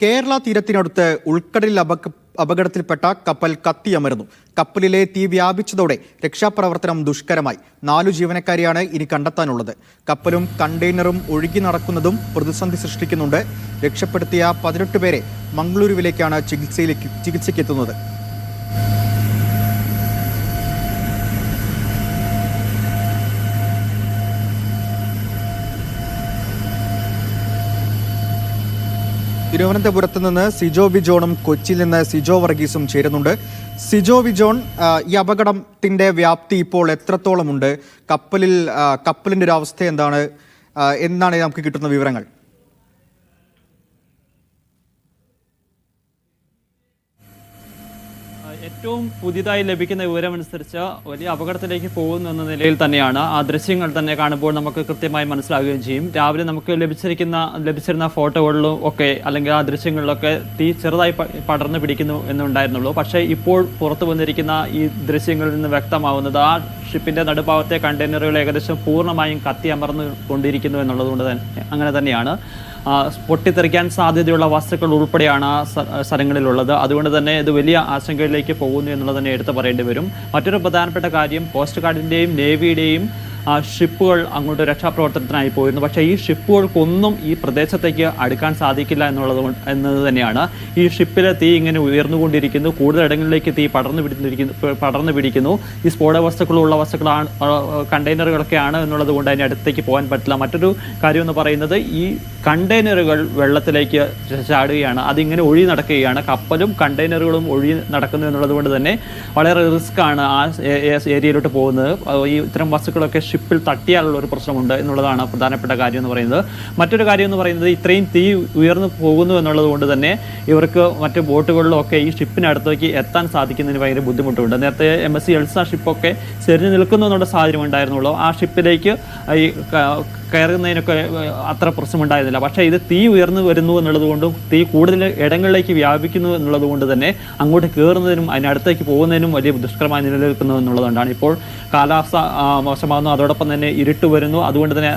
കേരള തീരത്തിനടുത്ത് ഉൾക്കടലിൽ അപകടത്തിൽപ്പെട്ട കപ്പൽ കത്തിയമരുന്നു. കപ്പലിലെ തീ വ്യാപിച്ചതോടെ രക്ഷാപ്രവർത്തനം ദുഷ്കരമായി. 4 ജീവനക്കാരെയാണ് ഇനി കണ്ടെത്താനുള്ളത്. കപ്പലും കണ്ടെയ്നറും ഒഴുകി നടക്കുന്നതും പ്രതിസന്ധി സൃഷ്ടിക്കുന്നുണ്ട്. രക്ഷപ്പെടുത്തിയ 18 പേരെ മംഗളൂരുവിലേക്കാണ് ചികിത്സയ്ക്കെത്തുന്നത്. തിരുവനന്തപുരത്ത് നിന്ന് സിജോ വിജോണും കൊച്ചിയിൽ നിന്ന് സിജോ വർഗീസും ചേരുന്നുണ്ട്. സിജോ വിജോൺ, ഈ അപകടത്തിന്റെ വ്യാപ്തി ഇപ്പോൾ എത്രത്തോളമുണ്ട്? കപ്പലിന്റെ ഒരു അവസ്ഥ എന്താണ് എന്നാണ് നമുക്ക് കിട്ടുന്ന വിവരങ്ങൾ? ഏറ്റവും പുതിയതായി ലഭിക്കുന്ന വിവരമനുസരിച്ച് വലിയ അപകടത്തിലേക്ക് പോകുന്നു എന്ന നിലയിൽ തന്നെയാണ്. ആ ദൃശ്യങ്ങൾ തന്നെ കാണുമ്പോൾ നമുക്ക് കൃത്യമായി മനസ്സിലാവുകയും ചെയ്യും. രാവിലെ നമുക്ക് ലഭിച്ചിരുന്ന ഫോട്ടോകളിലും ഒക്കെ അല്ലെങ്കിൽ ആ ദൃശ്യങ്ങളിലൊക്കെ തീ ചെറുതായി പടർന്നു പിടിക്കുന്നു എന്നുണ്ടായിരുന്നുള്ളൂ. പക്ഷേ ഇപ്പോൾ പുറത്തു വന്നിരിക്കുന്ന ഈ ദൃശ്യങ്ങളിൽ നിന്ന് വ്യക്തമാവുന്നത് ആ ഷിപ്പിന്റെ നടുഭാഗത്തെ കണ്ടെയ്നറുകൾ ഏകദേശം പൂർണ്ണമായും കത്തിയമർന്നു കൊണ്ടിരിക്കുന്നു എന്നുള്ളതുകൊണ്ട് തന്നെ അങ്ങനെ തന്നെയാണ്. പൊട്ടിത്തെറിക്കാൻ സാധ്യതയുള്ള വസ്തുക്കൾ ഉൾപ്പെടെയാണ് ആ സ്ഥലങ്ങളിലുള്ളത്. അതുകൊണ്ട് തന്നെ ഇത് വലിയ ആശങ്കയിലേക്ക് പോകുന്നു എന്നുള്ളത് തന്നെ എടുത്തു പറയേണ്ടി വരും. മറ്റൊരു പ്രധാനപ്പെട്ട കാര്യം, കോസ്റ്റ് ഗാർഡിൻ്റെയും നേവിയുടെയും ഷിപ്പുകൾ അങ്ങോട്ട് രക്ഷാപ്രവർത്തനത്തിനായി പോയിരുന്നു. പക്ഷേ ഈ ഷിപ്പുകൾക്കൊന്നും ഈ പ്രദേശത്തേക്ക് അടുക്കാൻ സാധിക്കില്ല എന്നത് തന്നെയാണ്. ഈ ഷിപ്പിലെ തീ ഇങ്ങനെ ഉയർന്നുകൊണ്ടിരിക്കുന്നു. കൂടുതൽ ഇടങ്ങളിലേക്ക് തീ പടർന്നു പിടിക്കുന്നു. ഈ സ്ഫോടക വസ്തുക്കളുള്ള വസ്തുക്കളാണ്, കണ്ടെയ്നറുകളൊക്കെയാണ് എന്നുള്ളത് കൊണ്ട് അതിൻ്റെ അടുത്തേക്ക് പോകാൻ പറ്റില്ല. മറ്റൊരു കാര്യം എന്ന് പറയുന്നത്, ഈ കണ്ടെയ്നറുകൾ വെള്ളത്തിലേക്ക് ചാടുകയാണ്. അതിങ്ങനെ ഒഴി നടക്കുകയാണ്. കപ്പലും കണ്ടെയ്നറുകളും ഒഴി നടക്കുന്നു എന്നുള്ളത് കൊണ്ട് തന്നെ വളരെ റിസ്ക്കാണ് ആ ഏരിയയിലോട്ട് പോകുന്നത്. ഈ ഇത്തരം വസ്തുക്കളൊക്കെ ഷിപ്പിൽ തട്ടിയാലുള്ള ഒരു പ്രശ്നമുണ്ട് എന്നുള്ളതാണ് പ്രധാനപ്പെട്ട കാര്യം എന്ന് പറയുന്നത്. മറ്റൊരു കാര്യം എന്ന് പറയുന്നത്, ഇത്രയും തീ ഉയർന്നു പോകുന്നു എന്നുള്ളത് കൊണ്ട് തന്നെ ഇവർക്ക് മറ്റ് ബോട്ടുകളിലൊക്കെ ഈ ഷിപ്പിനടുത്തേക്ക് എത്താൻ സാധിക്കുന്നതിന് ഭയങ്കര ബുദ്ധിമുട്ടുണ്ട്. നേരത്തെ MSC എൽസ ഷിപ്പൊക്കെ ചെരിഞ്ഞു നിൽക്കുന്നു എന്നുള്ള സാഹചര്യം ഉണ്ടായിരുന്നുള്ളൂ. ആ ഷിപ്പിലേക്ക് ഈ കയറുന്നതിനൊക്കെ അത്ര പ്രശ്നമുണ്ടായിരുന്നില്ല. പക്ഷേ ഇത് തീ ഉയർന്നു വരുന്നു എന്നുള്ളത് കൊണ്ടും തീ കൂടുതൽ ഇടങ്ങളിലേക്ക് വ്യാപിക്കുന്നു എന്നുള്ളത് കൊണ്ട് തന്നെ അങ്ങോട്ട് കയറുന്നതിനും അതിനടുത്തേക്ക് പോകുന്നതിനും വലിയ ദുഷ്കരമായി നിലനിൽക്കുന്നു എന്നുള്ളതുകൊണ്ടാണ്. ഇപ്പോൾ കാലാവസ്ഥ മോശമാകുന്നു, അതോടൊപ്പം തന്നെ ഇരുട്ട് വരുന്നു. അതുകൊണ്ട് തന്നെ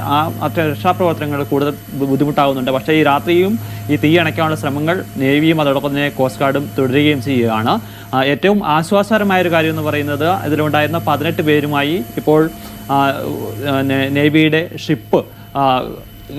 രക്ഷാപ്രവർത്തനങ്ങൾ കൂടുതൽ ബുദ്ധിമുട്ടാകുന്നുണ്ട്. പക്ഷേ ഈ രാത്രിയും ഈ തീ അണയ്ക്കാനുള്ള ശ്രമങ്ങൾ നേവിയും അതോടൊപ്പം തന്നെ കോസ്റ്റ് ഗാർഡും തുടരുകയും ചെയ്യുകയാണ്. ഏറ്റവും ആശ്വാസകരമായൊരു കാര്യം എന്ന് പറയുന്നത്, ഇതിലുണ്ടായിരുന്ന 18 പേരുമായി ഇപ്പോൾ നേവിയുടെ ഷിപ്പ്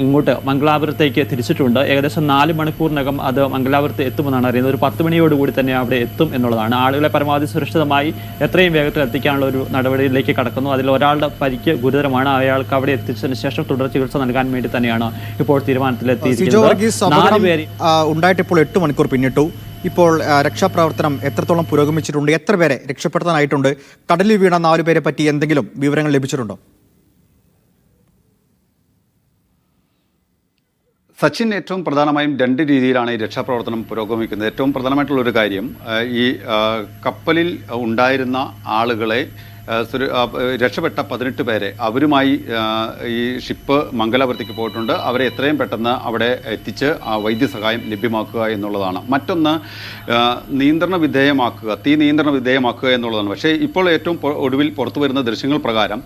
ഇങ്ങോട്ട് മംഗലാപുരത്തേക്ക് തിരിച്ചിട്ടുണ്ട്. ഏകദേശം 4 മണിക്കൂറിനകം അത് മംഗലാപുരത്ത് എത്തുമെന്നാണ് അറിയുന്നത്. ഒരു 10 മണിയോടുകൂടി തന്നെ അവിടെ എത്തും എന്നുള്ളതാണ്. ആളുകളെ പരമാവധി സുരക്ഷിതമായി എത്രയും വേഗത്തിൽ എത്തിക്കാനുള്ള ഒരു നടപടിയിലേക്ക് കടക്കുന്നു. അതിൽ ഒരാളുടെ പരിക്ക് ഗുരുതരമാണ്. അയാൾക്ക് അവിടെ എത്തിച്ചതിന് ശേഷം തുടർ ചികിത്സ നൽകാൻ വേണ്ടി തന്നെയാണ് ഇപ്പോൾ തീരുമാനത്തിലെത്തിയിരിക്കുന്നത്. ഉണ്ടായിട്ട് ഇപ്പോൾ 8 മണിക്കൂർ പിന്നിട്ടു. ഇപ്പോൾ രക്ഷാപ്രവർത്തനം എത്രത്തോളം പുരോഗമിച്ചിട്ടുണ്ട്? എത്ര പേരെ രക്ഷപ്പെടുത്താനായിട്ടുണ്ട്? കടലിൽ വീണ 4 പേരെ പറ്റി എന്തെങ്കിലും വിവരങ്ങൾ ലഭിച്ചിട്ടുണ്ടോ? സച്ചിൻ, ഏറ്റവും പ്രധാനമായും 2 രീതിയിലാണ് ഈ രക്ഷാപ്രവർത്തനം പുരോഗമിക്കുന്നത്. ഏറ്റവും പ്രധാനമായിട്ടുള്ളൊരു കാര്യം, ഈ കപ്പലിൽ ഉണ്ടായിരുന്ന ആളുകളെ രക്ഷപ്പെട്ട 18 പേരെ അവരുമായി ഈ ഷിപ്പ് മംഗലാപുരത്തേക്ക് പോയിട്ടുണ്ട്. അവരെ എത്രയും പെട്ടെന്ന് അവിടെ എത്തിച്ച് വൈദ്യസഹായം ലഭ്യമാക്കുക എന്നുള്ളതാണ്. മറ്റൊന്ന്, തീ നിയന്ത്രണ വിധേയമാക്കുക എന്നുള്ളതാണ്. പക്ഷേ ഇപ്പോൾ ഏറ്റവും ഒടുവിൽ പുറത്തു വരുന്ന ദൃശ്യങ്ങൾ പ്രകാരം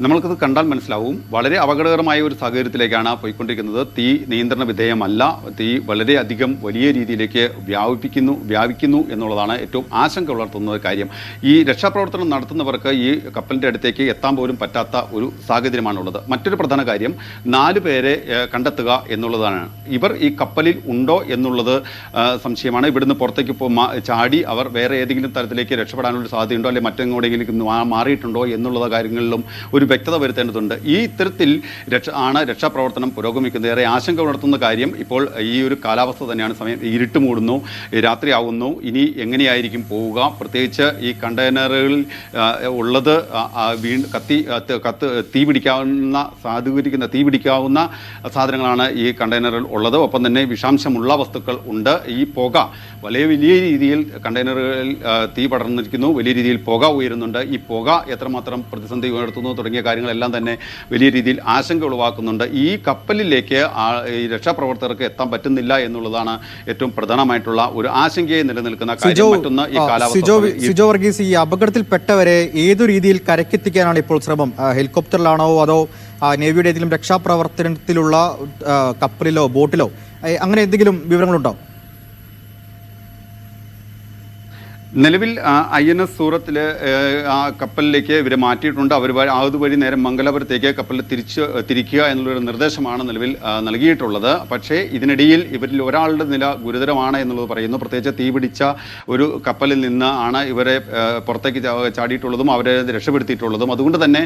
നമ്മൾക്കത് കണ്ടാൽ മനസ്സിലാവും, വളരെ അപകടകരമായ ഒരു സാഹചര്യത്തിലേക്കാണ് പോയിക്കൊണ്ടിരിക്കുന്നത്. തീ നിയന്ത്രണ വിധേയമല്ല. തീ വളരെയധികം വലിയ രീതിയിലേക്ക് വ്യാപിക്കുന്നു എന്നുള്ളതാണ് ഏറ്റവും ആശങ്ക വളർത്തുന്ന കാര്യം. ഈ രക്ഷാപ്രവർത്തനം നടത്തുന്നവർക്ക് ഈ കപ്പലിൻ്റെ അടുത്തേക്ക് എത്താൻ പോലും പറ്റാത്ത ഒരു സാഹചര്യമാണുള്ളത്. മറ്റൊരു പ്രധാന കാര്യം, 4 പേരെ കണ്ടെത്തുക എന്നുള്ളതാണ്. ഇവർ ഈ കപ്പലിൽ ഉണ്ടോ എന്നുള്ളത് സംശയമാണ്. ഇവിടുന്ന് പുറത്തേക്ക് ചാടി അവർ വേറെ ഏതെങ്കിലും തരത്തിലേക്ക് രക്ഷപ്പെടാനുള്ള സാധ്യതയുണ്ടോ, അല്ലെങ്കിൽ മറ്റെങ്ങോട്ടെങ്കിലും മാറിയിട്ടുണ്ടോ എന്നുള്ള കാര്യങ്ങളിലും ഒരു വ്യക്തത വരുത്തേണ്ടതുണ്ട്. ഈ ഇത്തരത്തിൽ രക്ഷാപ്രവർത്തനം പുരോഗമിക്കുന്നത്. ഏറെ ആശങ്ക ഉണർത്തുന്ന കാര്യം, ഇപ്പോൾ ഈ ഒരു കാലാവസ്ഥ തന്നെയാണ്. സമയം ഇരുട്ട് മൂടുന്നു, രാത്രിയാവുന്നു. ഇനി എങ്ങനെയായിരിക്കും പോവുക? പ്രത്യേകിച്ച് ഈ കണ്ടെയ്നറുകളിൽ ഉള്ളത് തീ പിടിക്കാവുന്ന സാധനങ്ങളാണ് ഈ കണ്ടെയ്നറിൽ ഉള്ളത്. ഒപ്പം തന്നെ വിഷാംശമുള്ള വസ്തുക്കൾ ഉണ്ട്. ഈ പുക വലിയ രീതിയിൽ കണ്ടെയ്നറുകളിൽ തീ പടർന്നിരിക്കുന്നു. വലിയ രീതിയിൽ പുക ഉയരുന്നുണ്ട്. ഈ പുക എത്രമാത്രം പ്രതിസന്ധി ഉയർത്തുന്നു തുടങ്ങിയ കാര്യങ്ങളെല്ലാം തന്നെ വലിയ രീതിയിൽ ആശങ്ക ഉളവാക്കുന്നുണ്ട്. ഈ കപ്പലിലേക്ക് ഈ രക്ഷാപ്രവർത്തകർക്ക് എത്താൻ പറ്റുന്നില്ല എന്നുള്ളതാണ് ഏറ്റവും പ്രധാനമായിട്ടുള്ള ഒരു ആശങ്കയെ നിലനിൽക്കുന്ന കാര്യം. മറ്റൊന്ന്, ഈ കാലാവസ്ഥ. ഈ അപകടത്തിൽപ്പെട്ടവരെ ഏതു രീതിയിൽ കരക്കെത്തിക്കാനാണ് ഇപ്പോൾ ശ്രമം? ഹെലികോപ്റ്ററിലാണോ അതോ നേവിയുടെ ഏതെങ്കിലും രക്ഷാപ്രവർത്തനത്തിലുള്ള കപ്പലിലോ ബോട്ടിലോ അങ്ങനെ എന്തെങ്കിലും വിവരങ്ങളുണ്ടോ? നിലവിൽ INS സൂറത്തിൽ ആ കപ്പലിലേക്ക് ഇവരെ മാറ്റിയിട്ടുണ്ട്. അവർ അതുവഴി നേരെ മംഗലാപുരത്തേക്ക് കപ്പലിൽ തിരിക്കുക എന്നുള്ളൊരു നിർദ്ദേശമാണ് നിലവിൽ നൽകിയിട്ടുള്ളത്. പക്ഷേ ഇതിനിടയിൽ ഇവരിൽ ഒരാളുടെ നില ഗുരുതരമാണ് എന്നുള്ളത് പറയുന്നു. പ്രത്യേകിച്ച് തീപിടിച്ച ഒരു കപ്പലിൽ നിന്ന് ആണ് ഇവരെ പുറത്തേക്ക് ചാടിയിട്ടുള്ളതും അവരെ രക്ഷപ്പെടുത്തിയിട്ടുള്ളതും. അതുകൊണ്ട് തന്നെ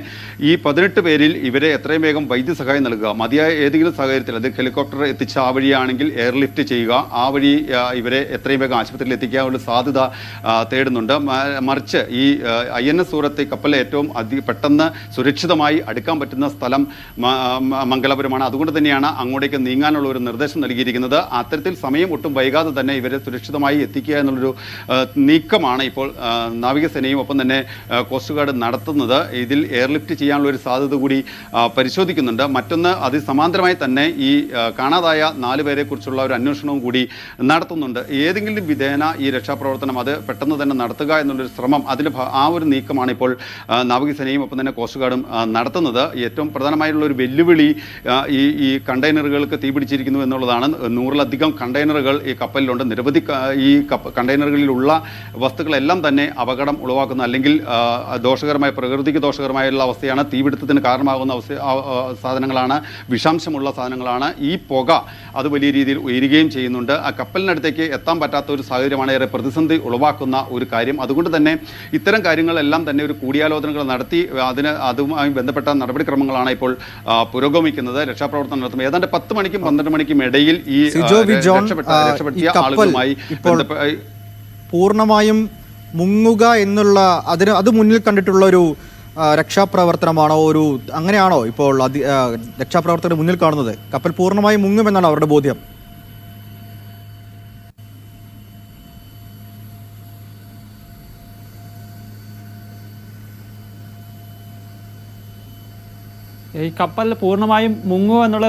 ഈ 18 പേരിൽ ഇവരെ എത്രയും വേഗം വൈദ്യസഹായം നൽകുക, മതിയായ ഏതെങ്കിലും സാഹചര്യത്തിൽ അത് ഹെലികോപ്റ്റർ എത്തിച്ച ആ വഴിയാണെങ്കിൽ എയർലിഫ്റ്റ് ചെയ്യുക, ആ വഴി ഇവരെ എത്രയും വേഗം ആശുപത്രിയിൽ എത്തിക്കാനുള്ള സാധ്യത തേടുന്നുണ്ട്. മറിച്ച് ഈ INS സൂറത്ത് കപ്പലിൽ ഏറ്റവും പെട്ടെന്ന് സുരക്ഷിതമായി അടുക്കാൻ പറ്റുന്ന സ്ഥലം മംഗലാപുരമാണ്. അതുകൊണ്ട് തന്നെയാണ് അങ്ങോട്ടേക്ക് നീങ്ങാനുള്ള ഒരു നിർദ്ദേശം നൽകിയിരിക്കുന്നത്. അത്തരത്തിൽ സമയം ഒട്ടും വൈകാതെ തന്നെ ഇവരെ സുരക്ഷിതമായി എത്തിക്കുക എന്നുള്ളൊരു നീക്കമാണ് ഇപ്പോൾ നാവികസേനയും ഒപ്പം തന്നെ കോസ്റ്റ് ഗാർഡ് നടത്തുന്നത്. ഇതിൽ എയർലിഫ്റ്റ് ചെയ്യാനുള്ള ഒരു സാധ്യത കൂടി പരിശോധിക്കുന്നുണ്ട്. മറ്റൊന്ന് സമാന്തരമായി തന്നെ ഈ കാണാതായ 4 പേരെ കുറിച്ചുള്ള ഒരു അന്വേഷണവും കൂടി നടത്തുന്നുണ്ട്. ഏതെങ്കിലും വിധേന ഈ രക്ഷാപ്രവർത്തനം അത് പെട്ടെന്ന് തന്നെ നടത്തുക എന്നുള്ളൊരു ശ്രമം, ആ ഒരു നീക്കമാണ് ഇപ്പോൾ നാവികസേനയും ഒപ്പം തന്നെ കോസ്റ്റ് ഗാർഡും നടത്തുന്നത്. ഏറ്റവും പ്രധാനമായിട്ടുള്ള ഒരു വെല്ലുവിളി ഈ കണ്ടെയ്നറുകൾക്ക് തീപിടിച്ചിരിക്കുന്നു എന്നുള്ളതാണ്. 100-ലധികം കണ്ടെയ്നറുകൾ ഈ കപ്പലിലുണ്ട്. നിരവധി ഈ കണ്ടെയ്നറുകളിലുള്ള വസ്തുക്കളെല്ലാം തന്നെ അപകടം ഉളവാക്കുന്ന അല്ലെങ്കിൽ പ്രകൃതിക്ക് ദോഷകരമായുള്ള അവസ്ഥയാണ്. തീപിടുത്തത്തിന് കാരണമാകുന്ന സാധനങ്ങളാണ്, വിഷാംശമുള്ള സാധനങ്ങളാണ്. ഈ പുക അത് വലിയ രീതിയിൽ ഉയരുകയും ചെയ്യുന്നുണ്ട്. ആ കപ്പലിനടുത്തേക്ക് എത്താൻ പറ്റാത്ത ഒരു സാഹചര്യമാണ് ഏറെ പ്രതിസന്ധി ഉളവാക്കുന്ന ഒരു കാര്യം. അതുകൊണ്ട് തന്നെ ഇത്തരം കാര്യങ്ങളെല്ലാം തന്നെ ഒരു കൂടിയാലോചനകൾ നടത്തി അതുമായി ബന്ധപ്പെട്ട നടപടിക്രമങ്ങളാണ് ഇപ്പോൾ പുരോഗമിക്കുന്നത്. രക്ഷാപ്രവർത്തനം നടത്തുമ്പോൾ ഏതാണ്ട് 10 മണിക്കും 12 മണിക്കും ഇടയിൽ ഈ രക്ഷപ്പെടുത്തിയ ആളുകളുമായി പൂർണ്ണമായും മുങ്ങുക എന്നുള്ള അത് മുന്നിൽ കണ്ടിട്ടുള്ള ഒരു രക്ഷാപ്രവർത്തനമാണോ, അങ്ങനെയാണോ ഇപ്പോൾ രക്ഷാപ്രവർത്തനം മുന്നിൽ കാണുന്നത്? കപ്പൽ പൂർണ്ണമായും മുങ്ങുമെന്നാണ് അവരുടെ ബോധ്യം. ഈ കപ്പൽ പൂർണ്ണമായും മുങ്ങുമോ എന്നുള്ള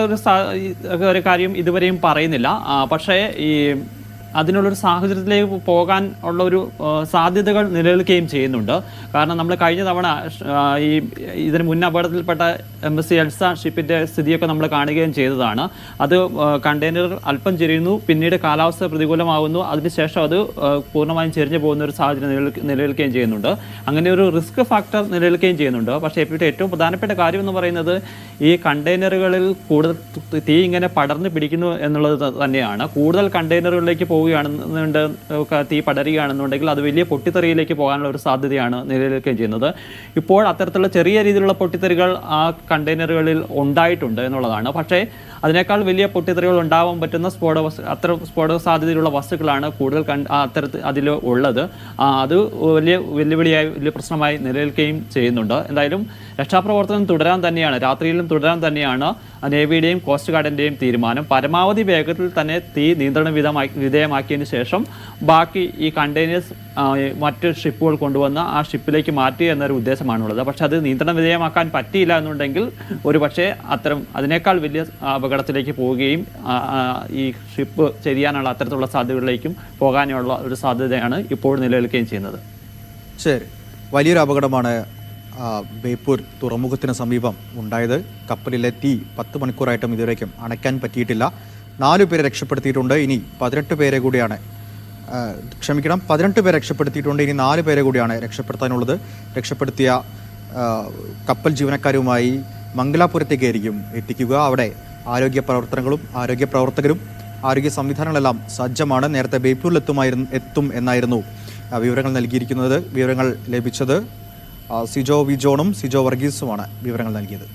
ഒരു കാര്യം ഇതുവരെയും പറയുന്നില്ല. പക്ഷേ ഈ അതിനുള്ളൊരു സാഹചര്യത്തിലേക്ക് പോകാൻ ഉള്ളൊരു സാധ്യതകൾ നിലനിൽക്കുകയും ചെയ്യുന്നുണ്ട്. കാരണം നമ്മൾ കഴിഞ്ഞ തവണ ഇതിന് മുൻ അപകടത്തിൽപ്പെട്ട MSC എൽസ ഷിപ്പിൻ്റെ സ്ഥിതിയൊക്കെ നമ്മൾ കാണുകയും ചെയ്തതാണ്. അത് കണ്ടെയ്നർ അല്പം ചെരിയുന്നു, പിന്നീട് കാലാവസ്ഥ പ്രതികൂലമാകുന്നു, അതിനുശേഷം അത് പൂർണ്ണമായും ചെരിഞ്ഞു പോകുന്ന ഒരു സാഹചര്യം നിലനിൽക്കുകയും ചെയ്യുന്നുണ്ട്. അങ്ങനെ ഒരു റിസ്ക് ഫാക്ടർ നിലനിൽക്കുകയും ചെയ്യുന്നുണ്ട്. പക്ഷേ ഇവിടെ ഏറ്റവും പ്രധാനപ്പെട്ട കാര്യം എന്ന് പറയുന്നത് ഈ കണ്ടെയ്നറുകളിൽ കൂടുതൽ തീ ഇങ്ങനെ പടർന്നു പിടിക്കുന്നു എന്നുള്ളത് തന്നെയാണ്. കൂടുതൽ കണ്ടെയ്നറുകളിലേക്ക് തീ പടരുകയാണെന്നുണ്ടെങ്കിൽ അത് വലിയ പൊട്ടിത്തെറിയിലേക്ക് പോകാനുള്ള ഒരു സാധ്യതയാണ് നിലനിൽക്കുകയും ചെയ്യുന്നത്. ഇപ്പോൾ അത്തരത്തിലുള്ള ചെറിയ രീതിയിലുള്ള പൊട്ടിത്തെറികൾ ആ കണ്ടെയ്നറുകളിൽ ഉണ്ടായിട്ടുണ്ട് എന്നുള്ളതാണ്. പക്ഷേ അതിനേക്കാൾ വലിയ പൊട്ടിത്തെറികൾ ഉണ്ടാവാൻ പറ്റുന്ന സ്ഫോടക സാധ്യതയിലുള്ള വസ്തുക്കളാണ് കൂടുതൽ അതിൽ ഉള്ളത്. അത് വലിയ വെല്ലുവിളിയായി, വലിയ പ്രശ്നമായി നിലനിൽക്കുകയും ചെയ്യുന്നുണ്ട്. എന്തായാലും രക്ഷാപ്രവർത്തനം തുടരാൻ തന്നെയാണ്, രാത്രിയിലും തുടരാൻ തന്നെയാണ് നേവിയുടെയും കോസ്റ്റ് ഗാർഡിൻ്റെയും തീരുമാനം. പരമാവധി വേഗത്തിൽ തന്നെ തീ നിയന്ത്രണ വിധേയമാക്കിയതിന് ശേഷം ബാക്കി ഈ കണ്ടെയ്നേഴ്സ് മറ്റ് ഷിപ്പുകൾ കൊണ്ടുവന്ന് ആ ഷിപ്പിലേക്ക് മാറ്റുക എന്നൊരു ഉദ്ദേശമാണുള്ളത്. പക്ഷെ അത് നിയന്ത്രണ വിധേയമാക്കാൻ പറ്റിയില്ല എന്നുണ്ടെങ്കിൽ ഒരുപക്ഷെ അതിനേക്കാൾ വലിയ അപകടത്തിലേക്ക് പോവുകയും ഈ ഷിപ്പ് ചെയ്യാനുള്ള അത്തരത്തിലുള്ള സാധ്യതകളിലേക്കും പോകാനുള്ള ഒരു സാധ്യതയാണ് ഇപ്പോൾ നിലനിൽക്കുകയും ചെയ്യുന്നത്. ശരി, വലിയൊരു അപകടമാണ് ബേപ്പൂർ തുറമുഖത്തിന് സമീപം ഉണ്ടായത്. കപ്പലിലെ തീ 10 മണിക്കൂറായിട്ടും ഇതുവരേക്കും അണയ്ക്കാൻ പറ്റിയിട്ടില്ല. 4 പേരെ രക്ഷപ്പെടുത്തിയിട്ടുണ്ട്. ഇനി 18 പേരെ കൂടിയാണ് 18 പേരെ രക്ഷപ്പെടുത്തിയിട്ടുണ്ട്. ഇനി 4 പേരെ കൂടിയാണ് രക്ഷപ്പെടുത്താനുള്ളത്. രക്ഷപ്പെടുത്തിയ കപ്പൽ ജീവനക്കാരുമായി മംഗലാപുരത്തേക്കായിരിക്കും എത്തിക്കുക. അവിടെ ആരോഗ്യ പ്രവർത്തകരും ആരോഗ്യ സംവിധാനങ്ങളെല്ലാം സജ്ജമാണ്. നേരത്തെ ബേപ്പൂരിൽ എത്തും എന്നായിരുന്നു വിവരങ്ങൾ നൽകിയിരിക്കുന്നത്. വിവരങ്ങൾ ലഭിച്ചത് സിജോ വിജോണും സിജോ വർഗീസുമാണ് വിവരങ്ങൾ നൽകിയത്.